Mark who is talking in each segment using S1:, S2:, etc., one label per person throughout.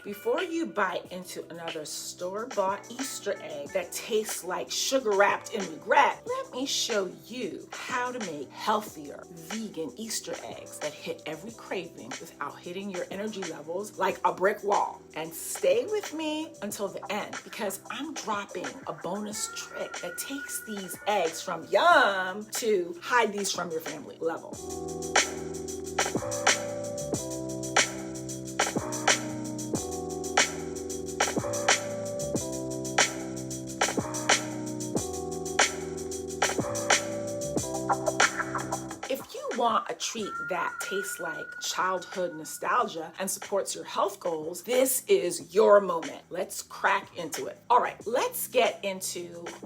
S1: Before you bite into another store-bought Easter egg that tastes like sugar wrapped in regret, let me show you how to make healthier vegan Easter eggs that hit every craving without hitting your energy levels like a brick wall. And stay with me until the end, because I'm dropping a bonus trick that takes these eggs from yum to hide these from your family level. Want a treat that tastes like childhood nostalgia and supports your health goals, this is your moment. Let's crack into it. All right, let's get into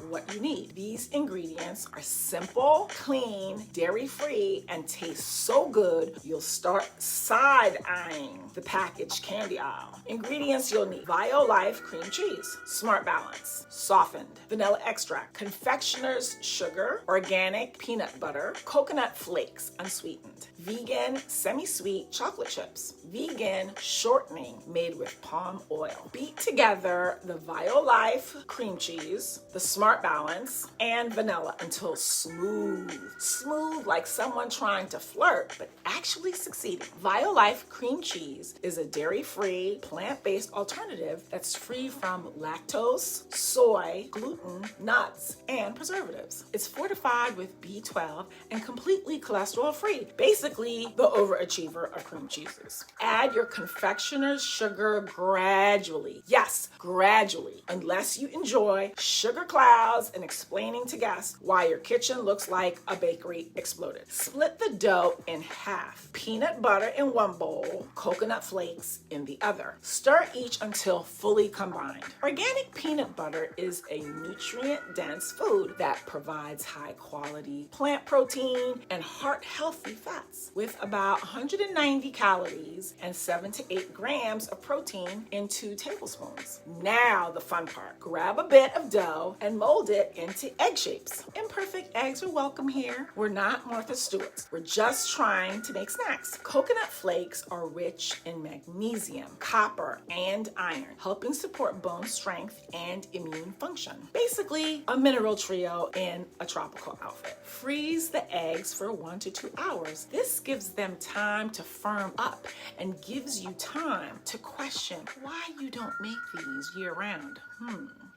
S1: what you need. These ingredients are simple, clean, dairy-free, and taste so good you'll start side-eyeing the packaged candy aisle. Ingredients you'll need: Violife cream cheese, Smart Balance, softened, vanilla extract, confectioners sugar, organic peanut butter, coconut flakes, unsweetened, vegan semi-sweet chocolate chips, vegan shortening made with palm oil. Beat together the Violife cream cheese, the Smart Balance, and vanilla until smooth. Smooth like someone trying to flirt, but actually succeeding. Violife cream cheese is a dairy-free, plant-based alternative that's free from lactose, soy, gluten, nuts, and preservatives. It's fortified with B12 and completely cholesterol-free. Basically, the overachiever of cream cheeses. Add your confectioner's sugar gradually. Yes, gradually. Unless you enjoy sugar clouds and explaining to guests why your kitchen looks like a bakery exploded. Split the dough in half. Peanut butter in one bowl, coconut flakes in the other. Stir each until fully combined. Organic peanut butter is a nutrient-dense food that provides high-quality plant protein and heart-healthy fats with about 190 calories and 7 to 8 grams of protein in 2 tablespoons. Now the fun part. Grab a bit of dough and mold it into egg shapes. Imperfect eggs are welcome here. We're not Martha Stewart's. We're just trying to make snacks. Coconut flakes are rich in magnesium, copper, and iron, helping support bone strength and immune function. Basically, a mineral trio in a tropical outfit. Freeze the eggs for 1 to 2 hours. This gives them time to firm up and gives you time to question why you don't make these year-round.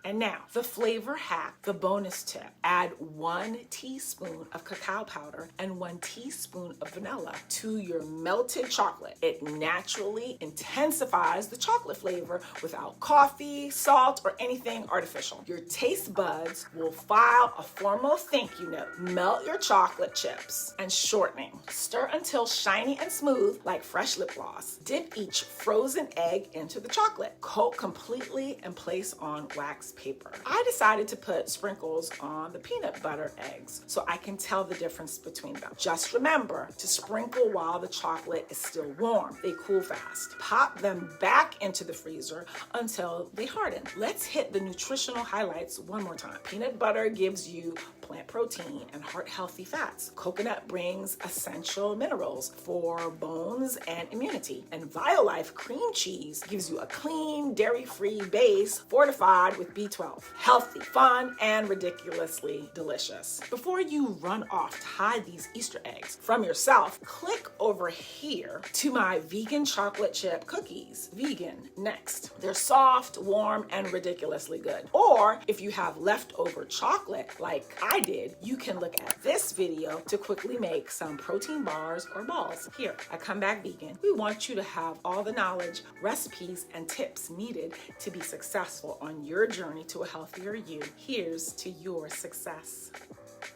S1: And now, the flavor hack, the bonus tip. Add 1 teaspoon of cacao powder and 1 teaspoon of vanilla to your melted chocolate. It naturally intensifies the chocolate flavor without coffee, salt, or anything artificial. Your taste buds will file a formal thank you note. Melt your chocolate chips and shortening. Stir until shiny and smooth like fresh lip gloss. Dip each frozen egg into the chocolate. Coat completely and place on wax paper. I decided to put sprinkles on the peanut butter eggs so I can tell the difference between them. Just remember to sprinkle while the chocolate is still warm. They cool fast. Pop them back into the freezer until they harden. Let's hit the nutritional highlights one more time. Peanut butter gives you plant protein and heart-healthy fats. Coconut brings essential minerals for bones and immunity. And Violife cream cheese gives you a clean, dairy-free base fortified with B12. Healthy, fun, and ridiculously delicious. Before you run off to hide these Easter eggs from yourself, click over here to my vegan chocolate chip cookies. Vegan next. They're soft, warm, and ridiculously good. Or if you have leftover chocolate like I did, you can look at this video to quickly make some protein bars or balls. Here, at Come Back Vegan, we want you to have all the knowledge, recipes, and tips needed to be successful on your journey to a healthier you. Here's to your success.